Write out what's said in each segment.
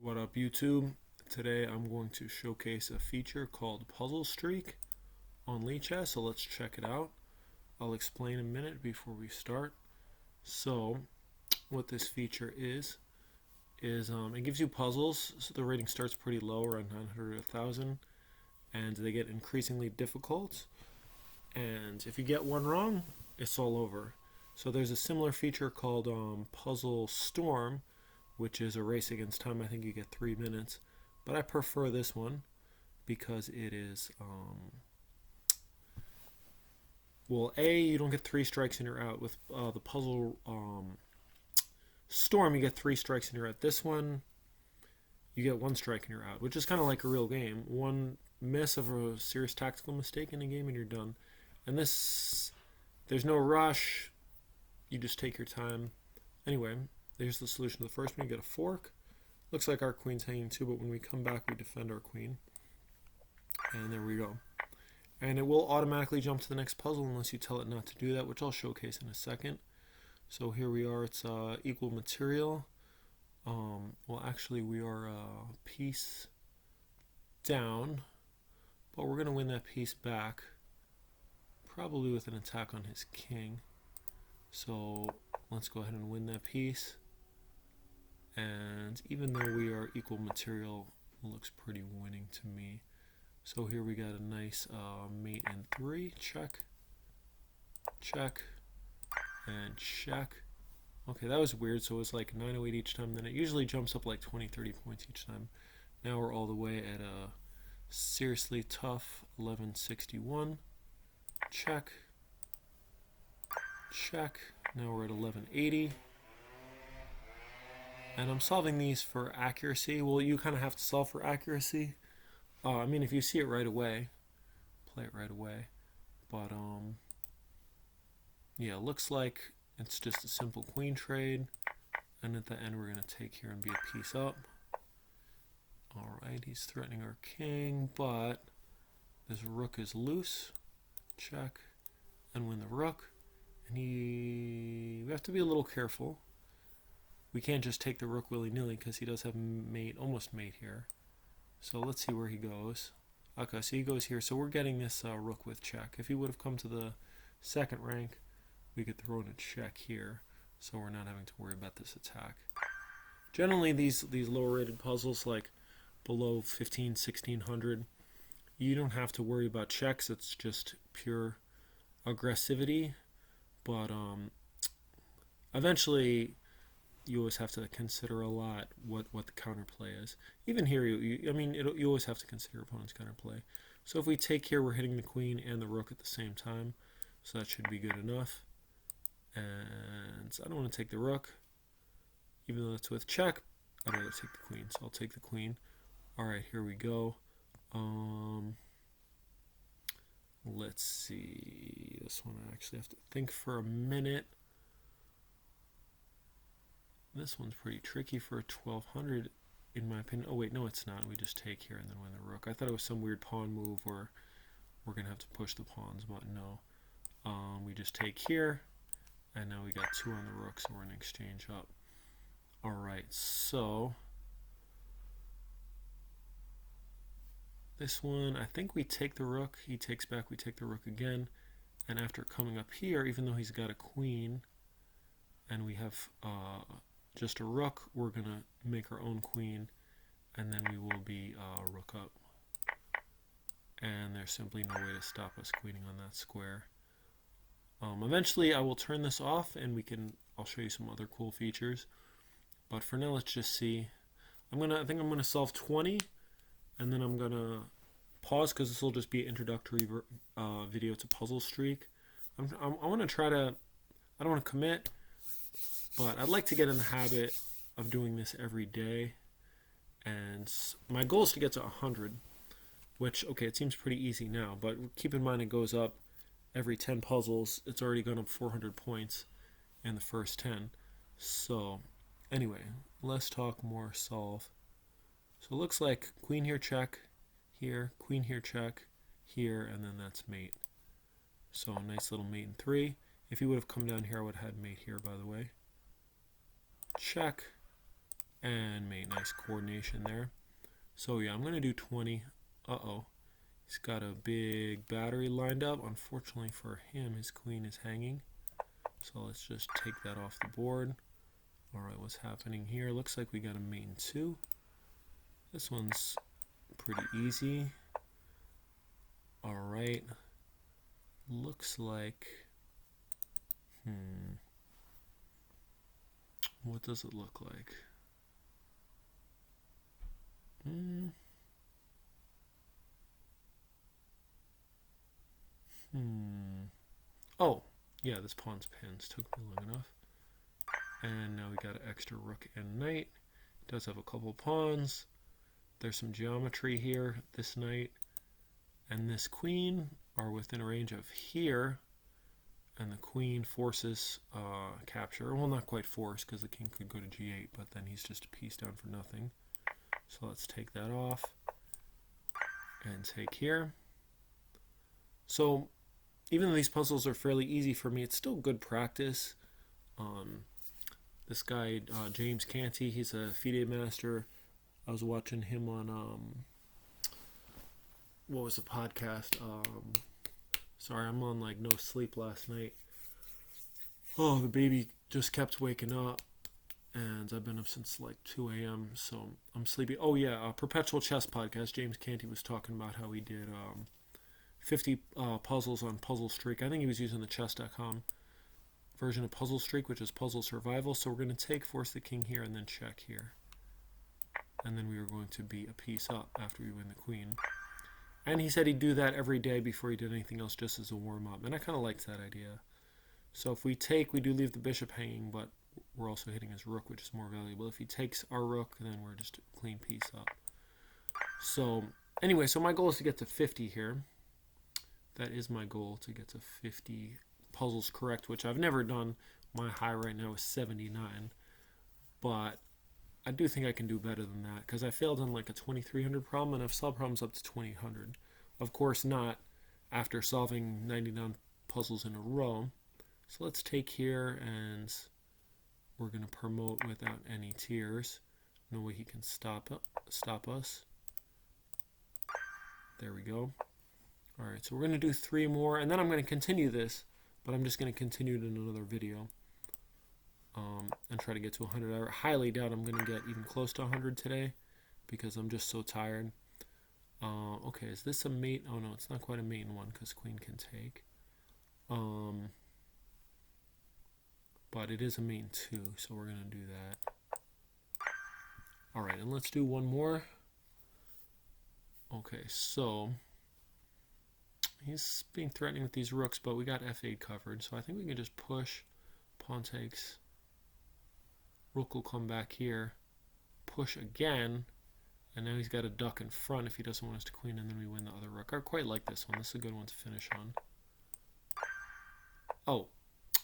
What up, YouTube? Today I'm going to showcase a feature called Puzzle Streak on LiChess, so let's check it out. I'll explain in a minute before we start. So, what this feature is it gives you puzzles. So the rating starts pretty low, around 900 to 1,000, and they get increasingly difficult. And if you get one wrong, it's all over. So there's a similar feature called Puzzle Storm, which is a race against time. I think you get 3 minutes, but I prefer this one because it is well, you don't get 3 strikes and you're out. With the Puzzle Storm, you get 3 strikes and you're out. This one, you get 1 strike and you're out, which is kind of like a real game. One miss of a serious tactical mistake in a game and you're done. And this, there's no rush. You just take your time. Anyway, there's the solution to the first one. You get a fork. Looks like our queen's hanging too, but when we come back, we defend our queen. And there we go. And it will automatically jump to the next puzzle unless you tell it not to do that, which I'll showcase in a second. So here we are. It's equal material. Well, actually, we are a piece down, but we're going to win that piece back, probably with an attack on his king. So let's go ahead and win that piece. And even though we are equal material, it looks pretty winning to me. So here we got a nice mate in 3. Check, check, and check. Okay, that was weird. So it was like 908 each time. Then it usually jumps up like 20, 30 points each time. Now we're all the way at a seriously tough 1161. Check, check. Now we're at 1180. And I'm solving these for accuracy. Well, you kind of have to solve for accuracy. I mean, if you see it right away, play it right away. But, yeah, it looks like it's just a simple queen trade. And at the end, we're going to take here and be a piece up. Alright, he's threatening our king, but this rook is loose. Check. And win the rook. And we have to be a little careful. We can't just take the rook willy-nilly because he does have mate, almost mate here. So let's see where he goes. Okay, so he goes here. So we're getting this rook with check. If he would have come to the second rank, we could throw in a check here. So we're not having to worry about this attack. Generally, these lower rated puzzles, like below 15, 1600, you don't have to worry about checks. It's just pure aggressivity. But eventually, you always have to consider a lot what the counterplay is. Even here, you always have to consider opponent's counterplay. So if we take here, we're hitting the queen and the rook at the same time. So that should be good enough. And I don't want to take the rook, even though it's with check. I'd rather take the queen, so I'll take the queen. All right, here we go. Let's see. This one I actually have to think for a minute. This one's pretty tricky for a 1200, in my opinion. Oh, wait, no, it's not. We just take here and then win the rook. I thought it was some weird pawn move where we're going to have to push the pawns, but no. We just take here, and now we got 2 on the rook, so we're going to exchange up. All right, so this one, I think we take the rook. He takes back, we take the rook again. And after coming up here, even though he's got a queen, and we have just a rook, we're going to make our own queen, and then we will be rook up. And there's simply no way to stop us queening on that square. Eventually, I will turn this off, and I'll show you some other cool features. But for now, let's just see. I think I'm gonna solve 20, and then I'm gonna pause because this will just be an introductory video to Puzzle Streak. I want to try to. I don't want to commit, but I'd like to get in the habit of doing this every day. And my goal is to get to 100, which, okay, it seems pretty easy now, but keep in mind it goes up every 10 puzzles. It's already gone up 400 points in the first 10. So, anyway, let's talk more solve. So it looks like queen here check, here, queen here check, here, and then that's mate. So a nice little mate in 3. If he would have come down here, I would have had mate here, by the way. Check, and mate. Nice coordination there. So yeah, I'm going to do 20. Uh-oh. He's got a big battery lined up. Unfortunately for him, his queen is hanging. So let's just take that off the board. Alright, what's happening here? Looks like we got a main 2. This one's pretty easy. Alright. Looks like... What does it look like? Oh, yeah, this pawn's pins. Took me long enough. And now we got an extra rook and knight. Does have a couple pawns. There's some geometry here. This knight and this queen are within a range of here. And the queen forces capture. Well, not quite force, because the king could go to g8, but then he's just a piece down for nothing. So let's take that off and take here. So even though these puzzles are fairly easy for me, it's still good practice. This guy, James Canty, he's a FIDE master. I was watching him on, what was the podcast? Sorry, I'm on like no sleep last night. Oh, the baby just kept waking up, and I've been up since like 2 a.m., so I'm sleepy. Oh yeah, Perpetual Chess podcast. James Canty was talking about how he did 50 puzzles on Puzzle Streak. I think he was using the chess.com version of Puzzle Streak, which is Puzzle Survival. So we're going to take force the king here and then check here. And then we were going to be a piece up after we win the queen. And he said he'd do that every day before he did anything else, just as a warm-up. And I kind of liked that idea. So if we take, we do leave the bishop hanging, but we're also hitting his rook, which is more valuable. If he takes our rook, then we're just a clean piece up. So anyway, so my goal is to get to 50 here. That is my goal, to get to 50 puzzles correct, which I've never done. My high right now is 79. But I do think I can do better than that, because I failed on like a 2300 problem, and I've solved problems up to 2000. Of course not after solving 99 puzzles in a row. So let's take here, and we're going to promote without any tears. No way he can stop us. There we go. Alright, so we're going to do 3 more, and then I'm going to continue this, but I'm just going to continue it in another video. And try to get to 100. I highly doubt I'm going to get even close to 100 today, because I'm just so tired. Okay, is this a mate? Oh no, it's not quite a mate in one, because queen can take. But it is a mate in 2, so we're going to do that. Alright, and let's do one more. Okay, so he's being threatening with these rooks, but we got f8 covered, so I think we can just push. Pawn takes. Rook will come back here, push again, and now he's got a duck in front if he doesn't want us to queen, and then we win the other rook. I quite like this one. This is a good one to finish on. Oh,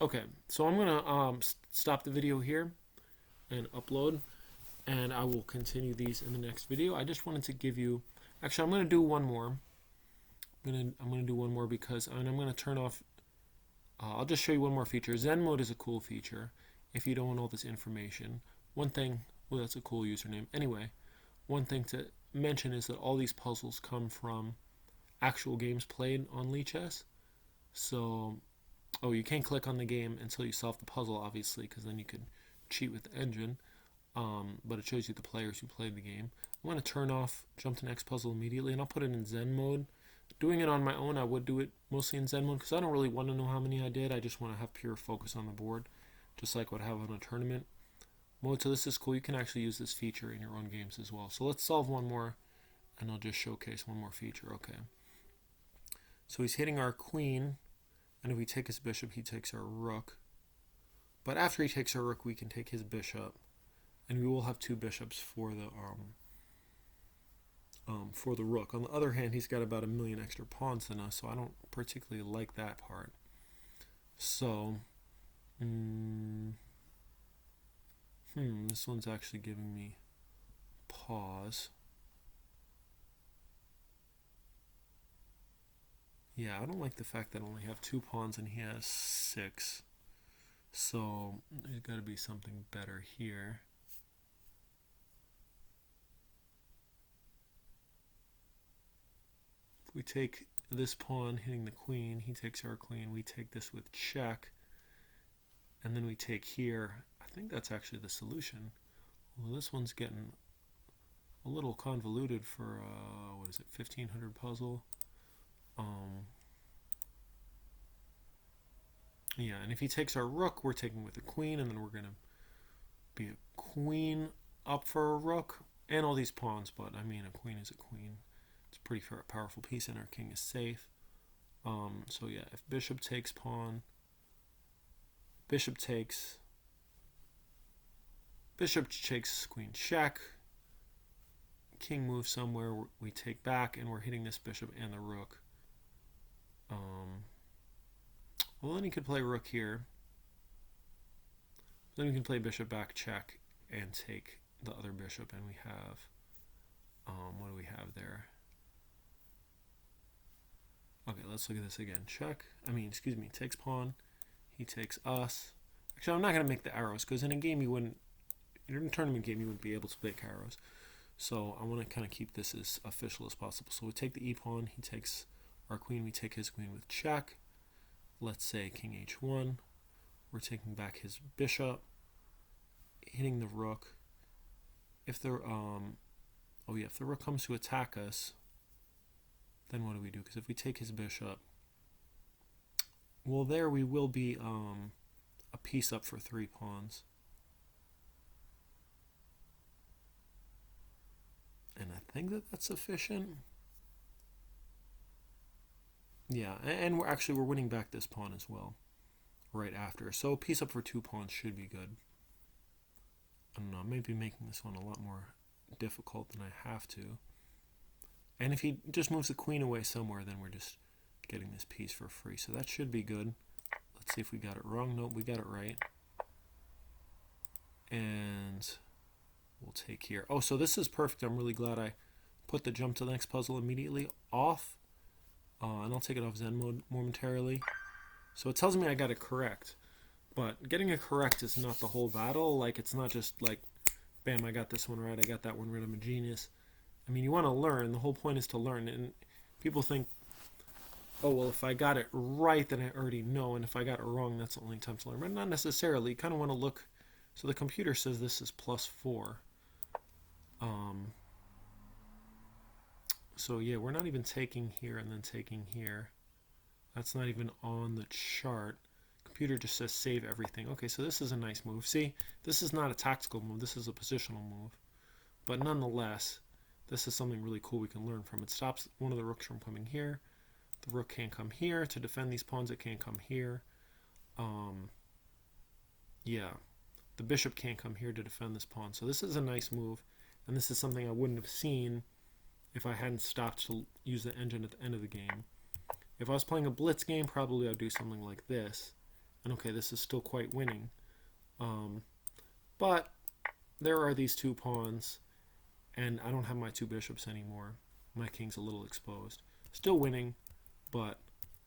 okay. So I'm going to stop the video here and upload, and I will continue these in the next video. I just wanted to give you... Actually, I'm going to do one more. I'm going to do one more because I'm going to turn off... I'll just show you one more feature. Zen mode is a cool feature if you don't want all this information. One thing, well, that's a cool username. Anyway, one thing to mention is that all these puzzles come from actual games played on LiChess. So, you can't click on the game until you solve the puzzle, obviously, because then you could cheat with the engine. But it shows you the players who played the game. I'm going to turn off jump to next puzzle immediately, and I'll put it in Zen mode. Doing it on my own, I would do it mostly in Zen mode, because I don't really want to know how many I did. I just want to have pure focus on the board, just like what I have on a tournament mode. So this is cool. You can actually use this feature in your own games as well. So let's solve one more, and I'll just showcase one more feature. Okay. So he's hitting our queen, and if we take his bishop, he takes our rook. But after he takes our rook, we can take his bishop, and we will have 2 bishops for the rook. On the other hand, he's got about 1 million extra pawns than us, so I don't particularly like that part. So, this one's actually giving me pause. Yeah, I don't like the fact that I only have 2 pawns and he has 6. So, there's got to be something better here. we take this pawn hitting the queen, he takes our queen, we take this with check, and then we take here. I think that's actually the solution. Well, this one's getting a little convoluted for, what is it, 1500 puzzle. Yeah, and if he takes our rook, we're taking with the queen, and then we're going to be a queen up for a rook, and all these pawns, but I mean, a queen is a queen. It's a pretty powerful piece, and our king is safe. So yeah, if bishop takes pawn, bishop takes queen check, king moves somewhere, we take back, and we're hitting this bishop and the rook. Well, then he could play rook here. Then we can play bishop back check and take the other bishop, and we have, what do we have there? Okay, let's look at this again. Check, takes pawn, he takes us. Actually, I'm not going to make the arrows, because in a game in a tournament game, you wouldn't be able to make arrows. So I want to kind of keep this as official as possible. So we take the e-pawn, he takes our queen, we take his queen with check. Let's say king h1. We're taking back his bishop, hitting the rook. If the if the rook comes to attack us, then what do we do? Because if we take his bishop, well, there we will be a piece up for 3 pawns. And I think that's sufficient. Yeah, and we're winning back this pawn as well right after. So a piece up for 2 pawns should be good. I don't know, maybe making this one a lot more difficult than I have to. And if he just moves the queen away somewhere, then we're just getting this piece for free. So that should be good. Let's see if we got it wrong. Nope, we got it right. And we'll take here. Oh, so this is perfect. I'm really glad I put the jump to the next puzzle immediately off. And I'll take it off Zen mode momentarily. So it tells me I got it correct. But getting it correct is not the whole battle. Like, it's not just like, bam, I got this one right, I got that one right, I'm a genius. I mean, you want to learn. The whole point is to learn. And people think, oh, well, if I got it right, then I already know. And if I got it wrong, that's the only time to learn. But not necessarily. You kind of want to look. So the computer says this is +4. So yeah, we're not even taking here and then taking here. That's not even on the chart. Computer just says save everything. Okay, so this is a nice move. See, this is not a tactical move. This is a positional move. But nonetheless, this is something really cool we can learn from. It stops one of the rooks from coming here. The rook can't come here. To defend these pawns, it can't come here. Yeah, the bishop can't come here to defend this pawn. So this is a nice move. And this is something I wouldn't have seen if I hadn't stopped to use the engine at the end of the game. If I was playing a blitz game, probably I'd do something like this. And okay, this is still quite winning. But there are these 2 pawns, and I don't have my 2 bishops anymore. My king's a little exposed. Still winning, but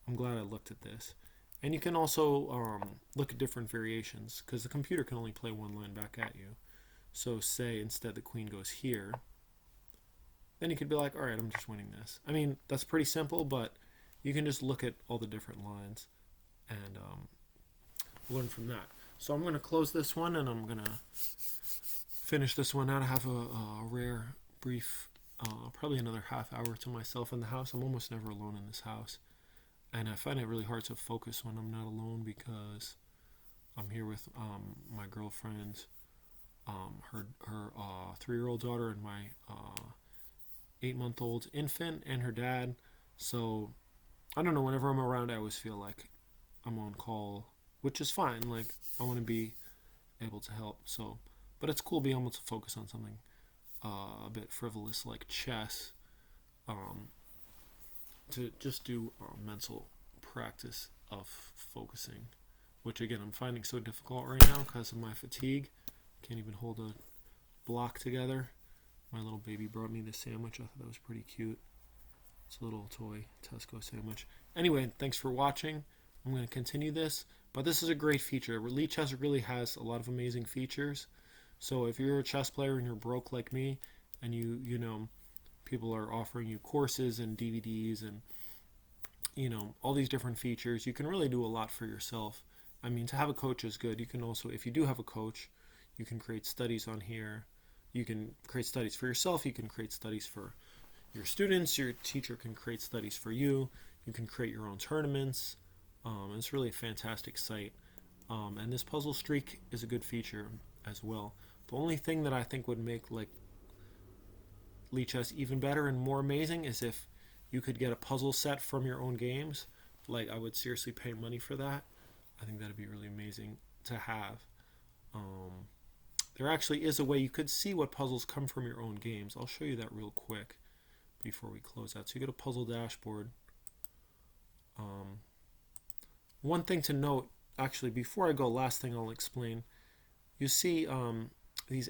I'm glad I looked at this. And you can also look at different variations, because the computer can only play one line back at you. So say instead the queen goes here, then you could be like, all right, I'm just winning this. I mean, that's pretty simple, but you can just look at all the different lines and learn from that. So I'm going to close this one, and I'm going to finish this one out. I have a rare, brief, probably another half hour to myself in the house. I'm almost never alone in this house. And I find it really hard to focus when I'm not alone, because I'm here with my girlfriend, her 3-year-old daughter, and my 8-month-old infant, and her dad. So I don't know, whenever I'm around, I always feel like I'm on call, which is fine. Like, I want to be able to help. So, but it's cool being able to focus on something a bit frivolous like chess, to just do mental practice of focusing, which again I'm finding so difficult right now because of my fatigue. Can't even hold a block together. My little baby brought me this sandwich. I thought that was pretty cute. It's a little toy Tesco sandwich. Anyway, thanks for watching. I'm going to continue this, but this is a great feature. LiChess really has a lot of amazing features. So if you're a chess player and you're broke like me, and you people are offering you courses and DVDs and all these different features. You can really do a lot for yourself. I mean, to have a coach is good. You can also, if you do have a coach, you can create studies on here. You can create studies for yourself. You can create studies for your students. Your teacher can create studies for you. You can create your own tournaments. It's really a fantastic site. And this puzzle streak is a good feature as well. The only thing that I think would make like LiChess even better and more amazing is if you could get a puzzle set from your own games. Like, I would seriously pay money for that. I think that'd be really amazing to have. There actually is a way you could see what puzzles come from your own games. I'll show you that real quick before we close out. So you go to puzzle dashboard. One thing to note, actually, before I go, last thing I'll explain. You see these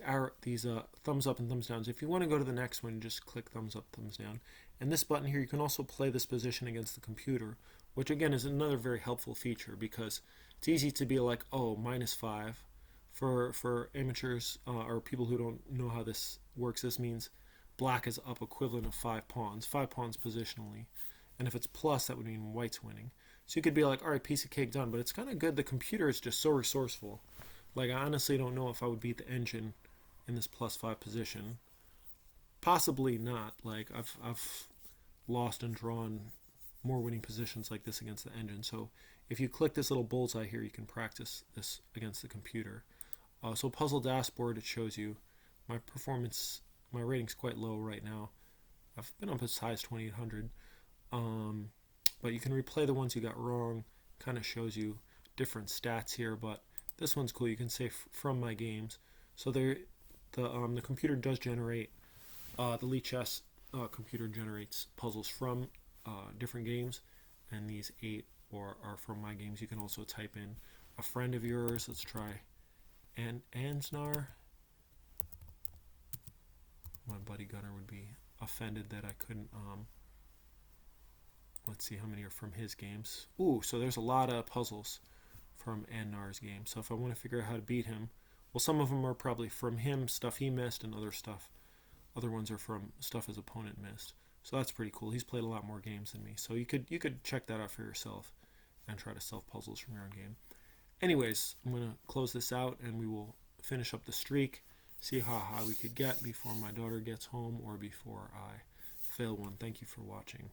thumbs up and thumbs downs. If you want to go to the next one, you just click thumbs up, thumbs down. And this button here, you can also play this position against the computer, which again is another very helpful feature because it's easy to be like, oh, -5. For amateurs or people who don't know how this works, this means black is up equivalent of 5 pawns positionally. And if it's plus, that would mean white's winning. So you could be like, all right, piece of cake done. But it's kind of good. The computer is just so resourceful. Like, I honestly don't know if I would beat the engine in this +5 position. Possibly not. Like, I've lost and drawn more winning positions like this against the engine. So if you click this little bullseye here, you can practice this against the computer. So puzzle dashboard, it shows you my performance. My rating's quite low right now. I've been up as high as 2800. But you can replay the ones you got wrong. Kind of shows you different stats here, but this one's cool. You can say from my games. So the computer does generate the LiChess computer generates puzzles from different games, and these 8 are from my games. You can also type in a friend of yours. Let's try Ansnar. My buddy Gunnar would be offended that I couldn't. Let's see how many are from his games. Ooh, so there's a lot of puzzles from Annar's game. So if I want to figure out how to beat him, well, some of them are probably from him, stuff he missed, and other ones are from stuff his opponent missed. So that's pretty cool. He's played a lot more games than me. So you could check that out for yourself and try to solve puzzles from your own game. Anyways, I'm going to close this out and we will finish up the streak, see how high we could get before my daughter gets home or before I fail one. Thank you for watching.